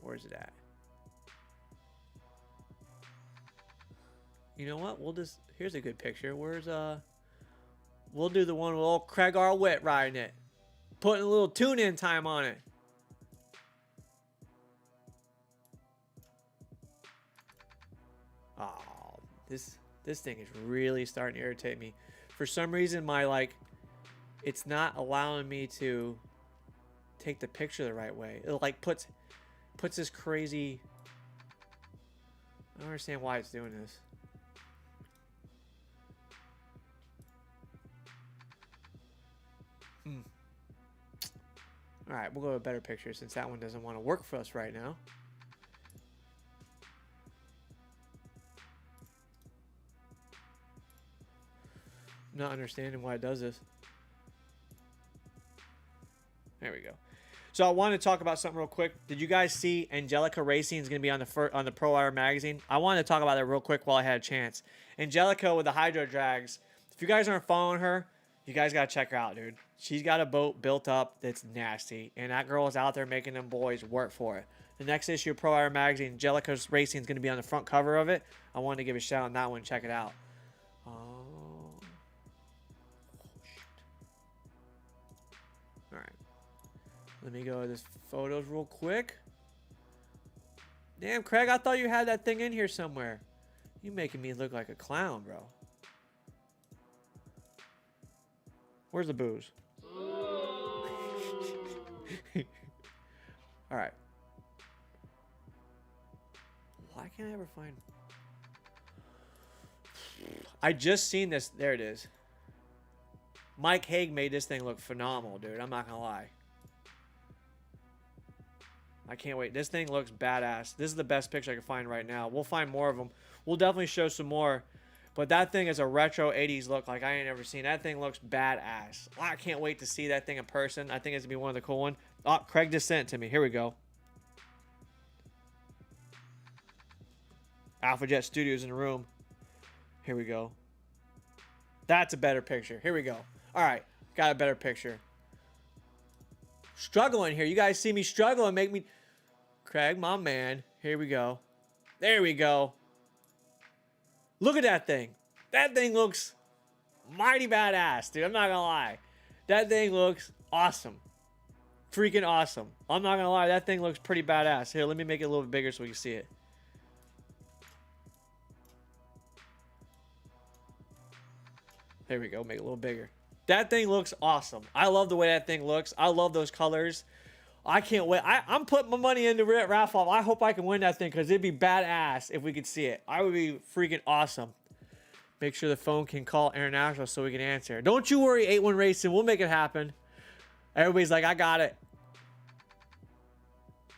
B: Where's it at? You know what? We'll just... Here's a good picture. Where's... We'll do the one with old Craig R. Witt riding it. Putting a little tune-in time on it. Oh, this thing is really starting to irritate me. For some reason, it's not allowing me to take the picture the right way. It like puts this crazy. I don't understand why it's doing this. All right, we'll go to a better picture since that one doesn't want to work for us right now. Not understanding why it does this. There we go. So I wanted to talk about something real quick. Did you guys see Angelica Racing is going to be on the Pro Rider magazine? I wanted to talk about that real quick while I had a chance. Angelica with the Hydro Drags. If you guys aren't following her, you guys got to check her out, dude. She's got a boat built up that's nasty, and that girl is out there making them boys work for it. The next issue of Pro Rider magazine, Angelica Racing is going to be on the front cover of it. I wanted to give a shout out on that one. Check it out. Let me go to this photos real quick. Damn, Craig, I thought you had that thing in here somewhere. You making me look like a clown, bro. Where's the booze? All right. Why can't I ever find... I just seen this. There it is. Mike Haig made this thing look phenomenal, dude. I'm not gonna lie. I can't wait. This thing looks badass. This is the best picture I can find right now. We'll find more of them. We'll definitely show some more. But that thing is a retro 80s look like I ain't ever seen. That thing looks badass. I can't wait to see that thing in person. I think it's going to be one of the cool ones. Oh, Craig just sent it to me. Here we go. Alpha Jet Studios in the room. Here we go. That's a better picture. Here we go. All right. Got a better picture. Struggling here. You guys see me struggle and make me... Craig, my man. Here we go. There we go. Look at that thing. That thing looks mighty badass, dude. I'm not gonna lie. That thing looks awesome. Freaking awesome. I'm not gonna lie. That thing looks pretty badass. Here, let me make it a little bit bigger so we can see it. There we go. Make it a little bigger. That thing looks awesome. I love the way that thing looks. I love those colors. I can't wait. I'm putting my money into Raffle. I hope I can win that thing because it'd be badass if we could see it. I would be freaking awesome. Make sure the phone can call international so we can answer. Don't you worry, 8-1 Racing. We'll make it happen. Everybody's like, I got it.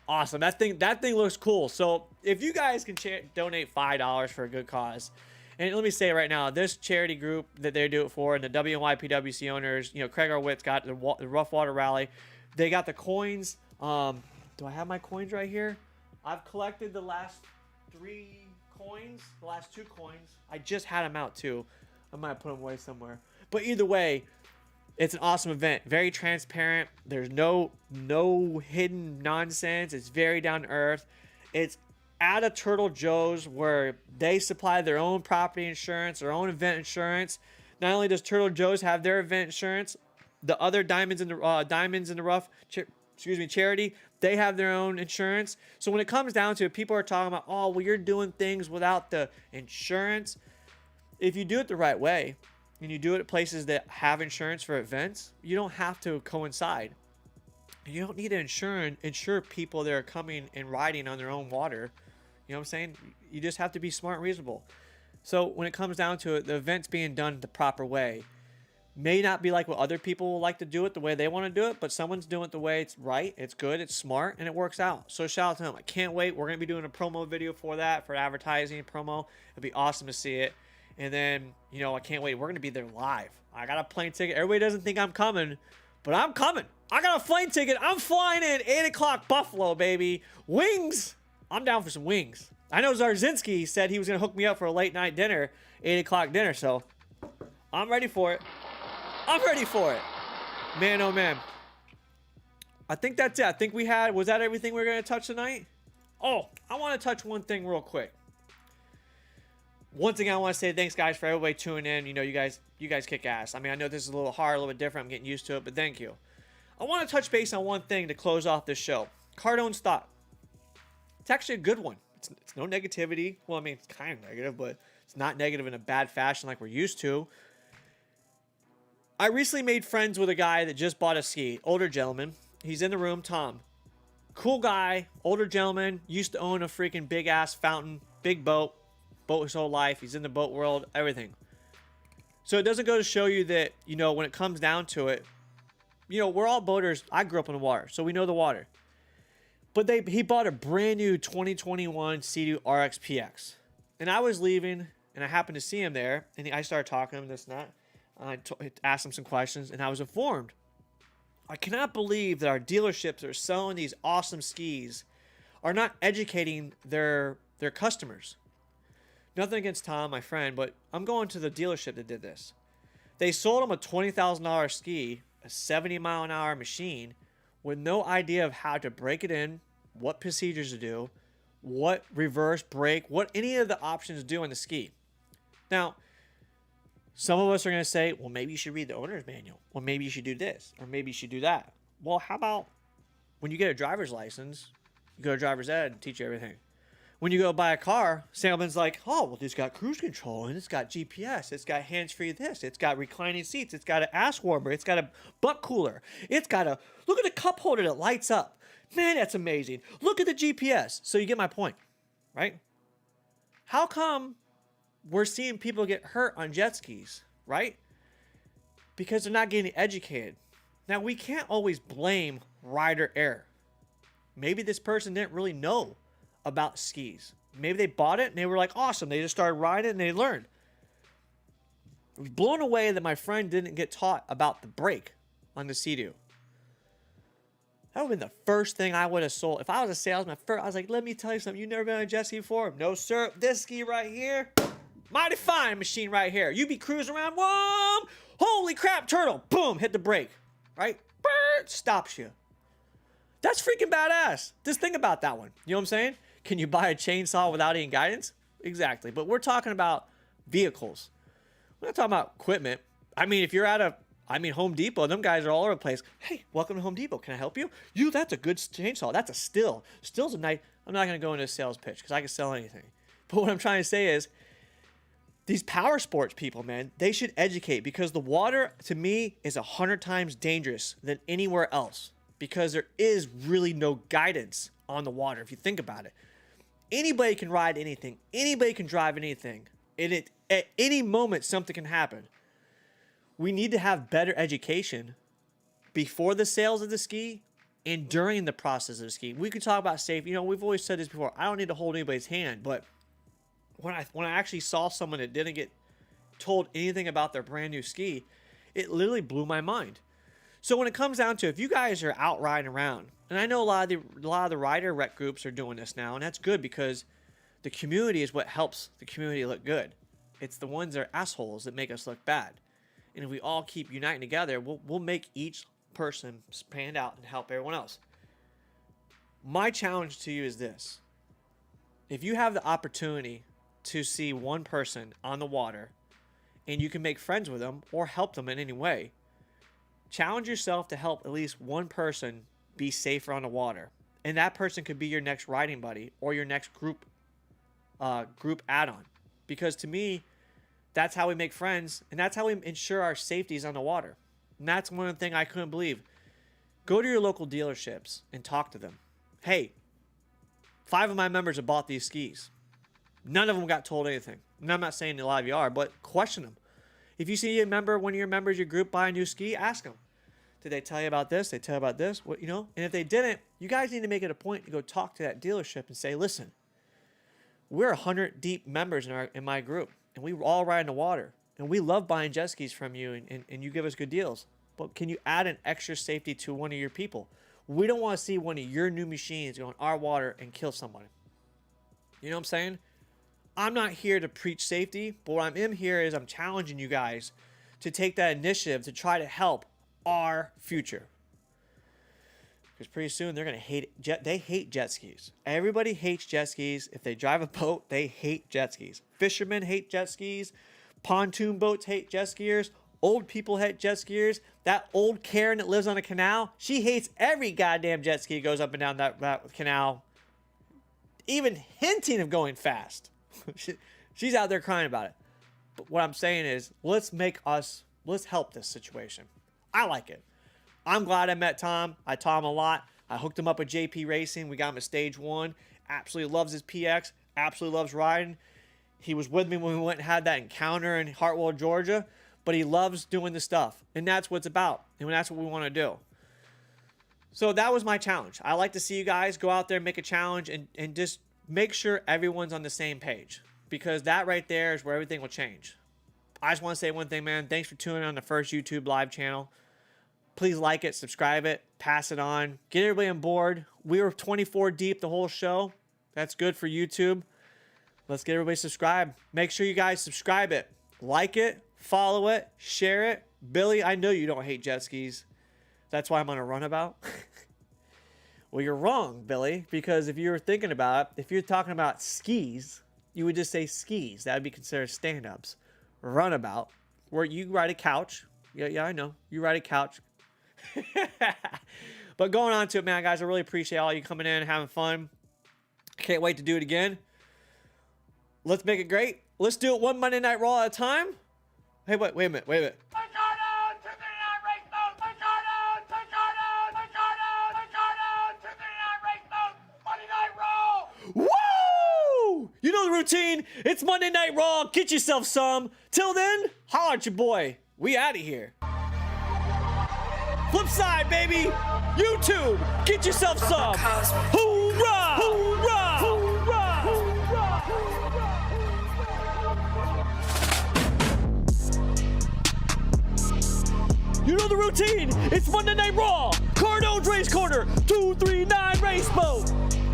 B: Awesome. That thing looks cool. So if you guys can donate $5 for a good cause, and let me say right now, this charity group that they do it for, and the WNYPWC owners, you know, Craig Arwitt's got the Rough Water Rally. They got the coins. Do I have my coins right here? I've collected the last 3 coins, the last 2 coins. I just had them out too. I might put them away somewhere. But either way, it's an awesome event. Very transparent. There's no hidden nonsense. It's very down to earth. It's at a Turtle Joe's where they supply their own property insurance, their own event insurance. Not only does Turtle Joe's have their event insurance, the other Diamonds in the Rough, charity, they have their own insurance. So when it comes down to it, people are talking about, oh, well, you're doing things without the insurance. If you do it the right way, and you do it at places that have insurance for events, you don't have to coincide. You don't need to insure people that are coming and riding on their own water. You know what I'm saying? You just have to be smart and reasonable. So when it comes down to it, the event's being done the proper way. May not be like what other people will like to do it the way they want to do it, but someone's doing it the way it's right, it's good, it's smart, and it works out. So shout out to them. I can't wait. We're going to be doing a promo video for that, for advertising promo. It'll be awesome to see it. And then, you know, I can't wait. We're going to be there live. I got a plane ticket. Everybody doesn't think I'm coming, but I'm coming. I got a plane ticket. I'm flying in 8 o'clock Buffalo, baby. Wings. I'm down for some wings. I know Zarzinski said he was going to hook me up for a late night dinner, 8 o'clock dinner, so I'm ready for it. I'm ready for it. Man, oh man. I think that's it. I think was that everything we were going to touch tonight? Oh, I want to touch one thing real quick. One thing I want to say, thanks guys for everybody tuning in. You know, you guys kick ass. I mean, I know this is a little hard, a little bit different. I'm getting used to it, but thank you. I want to touch base on one thing to close off this show. Cardone's thought. It's actually a good one. It's no negativity. Well, I mean, it's kind of negative, but it's not negative in a bad fashion like we're used to. I recently made friends with a guy that just bought a ski. Older gentleman. He's in the room, Tom. Cool guy, older gentleman, used to own a freaking big ass fountain, big boat his whole life. He's in the boat world, everything. So it doesn't go to show you that, you know, when it comes down to it, you know, we're all boaters. I grew up in the water, so we know the water. But he bought a brand new 2021 Sea-Doo RX PX. And I was leaving, and I happened to see him there, and I started talking to him, this and that. I asked him some questions, and I was informed. I cannot believe that our dealerships that are selling these awesome skis are not educating their customers. Nothing against Tom, my friend, but I'm going to the dealership that did this. They sold him a $20,000 ski, a 70-mile-an-hour machine, with no idea of how to break it in, what procedures to do, what reverse brake, what any of the options do on the ski. Now, some of us are going to say, well, maybe you should read the owner's manual. Well, maybe you should do this, or maybe you should do that. Well, how about when you get a driver's license, you go to driver's ed and teach you everything. When you go buy a car, salesman's like, oh, well, it's got cruise control, and it's got GPS, it's got hands-free this, it's got reclining seats, it's got an ass warmer, it's got a butt cooler, it's got a, look at the cup holder that lights up. Man, that's amazing. Look at the GPS. So you get my point, right? How come we're seeing people get hurt on jet skis, right? Because they're not getting educated. Now, we can't always blame rider error. Maybe this person didn't really know about skis. Maybe they bought it and they were like, awesome. They just started riding and they learned. I was blown away that my friend didn't get taught about the brake on the Sea-Doo. That would have been the first thing I would have sold. If I was a salesman, I was like, let me tell you something. You've never been on a jet ski before? No, sir. This ski right here, mighty fine machine right here. You be cruising around, whoa, holy crap, turtle. Boom, hit the brake, right? Bird, stops you. That's freaking badass. Just think about that one. You know what I'm saying? Can you buy a chainsaw without any guidance? Exactly. But we're talking about vehicles. We're not talking about equipment. I mean, if you're at Home Depot, them guys are all over the place. Hey, welcome to Home Depot. Can I help you? That's a good chainsaw. That's a Stihl. Still's a nice. I'm not going to go into a sales pitch because I can sell anything. But what I'm trying to say is these power sports people, man, they should educate because the water, to me, is 100 times dangerous than anywhere else because there is really no guidance on the water if you think about it. Anybody can ride anything. Anybody can drive anything. At any moment, something can happen. We need to have better education before the sales of the ski and during the process of the ski. We could talk about safety. You know, we've always said this before. I don't need to hold anybody's hand, but when I actually saw someone that didn't get told anything about their brand new ski, it literally blew my mind. So when it comes down to if you guys are out riding around, and I know a lot of the rider rec groups are doing this now, and that's good because the community is what helps the community look good. It's the ones that are assholes that make us look bad. And if we all keep uniting together, we'll make each person stand out and help everyone else. My challenge to you is this. If you have the opportunity to see one person on the water and you can make friends with them or help them in any way, challenge yourself to help at least one person be safer on the water. And that person could be your next riding buddy or your next group add-on. Because to me, that's how we make friends, and that's how we ensure our safety is on the water. And that's one thing I couldn't believe. Go to your local dealerships and talk to them. Hey, 5 of my members have bought these skis. None of them got told anything. And I'm not saying a lot of you are, but question them. If you see one of your members of your group buy a new ski, ask them. Did they tell you about this? Did they tell you about this? What, you know? And if they didn't, you guys need to make it a point to go talk to that dealership and say, listen, we're 100 deep members in my group, and we all ride in the water, and we love buying jet skis from you, and you give us good deals. But can you add an extra safety to one of your people? We don't want to see one of your new machines go in our water and kill somebody. You know what I'm saying? I'm not here to preach safety, but what I'm here is I'm challenging you guys to take that initiative to try to help our future. Because pretty soon they're going to they hate jet skis. Everybody hates jet skis. If they drive a boat, they hate jet skis. Fishermen hate jet skis. Pontoon boats hate jet skiers. Old people hate jet skiers. That old Karen that lives on a canal, she hates every goddamn jet ski that goes up and down that canal, even hinting of going fast. She's out there crying about it. But what I'm saying is, let's help this situation. I like it. I'm glad I met Tom. I taught him a lot. I hooked him up with JP Racing. We got him at stage 1. Absolutely loves his PX. Absolutely loves riding. He was with me when we went and had that encounter in Hartwell, Georgia. But he loves doing the stuff. And that's what it's about. And that's what we want to do. So that was my challenge. I like to see you guys go out there and make a challenge and just make sure everyone's on the same page. Because that right there is where everything will change. I just want to say one thing, man. Thanks for tuning in on the first YouTube live channel. Please like it, subscribe it, pass it on. Get everybody on board. We were 24 deep the whole show. That's good for YouTube. Let's get everybody subscribed. Make sure you guys subscribe it. Like it, follow it, share it. Billy, I know you don't hate jet skis. That's why I'm on a runabout. Well, you're wrong, Billy, because if you were thinking about it, if you're talking about skis, you would just say skis. That would be considered stand-ups. Runabout, where you ride a couch. Yeah, I know. You ride a couch. But going on to it, man, guys, I really appreciate all you coming in and having fun. Can't wait to do it again. Let's make it great. Let's do it one Monday Night Raw at a time. Hey, wait a minute. Woo! You know the routine. It's Monday Night Raw. Get yourself some. Till then, holler at your boy. We out of here. Flip side, baby. YouTube. Get yourself some. Hoorah! Hoorah! Hoorah! Hoorah! routine. It's Monday Night Raw. Cardone's Race Corner. 239 Race Boat.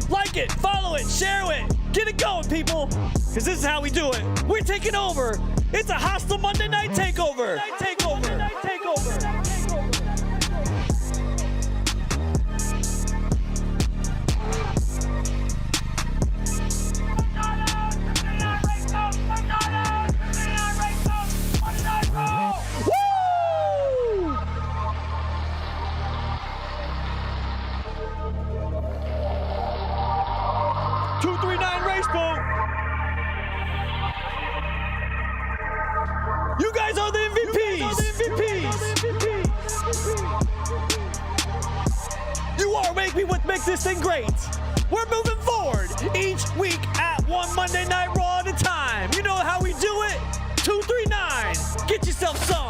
B: Like it, follow it, share it. Get it going, people. Because this is how we do it. We're taking over. It's a hostile Monday Night Takeover. Monday Night Takeover. Woo! 239 Race Boat. You guys are the MVPs. You are making what makes this thing great. We're moving forward each week at one Monday Night Raw at a time. You know how we do it? 239. Get yourself some.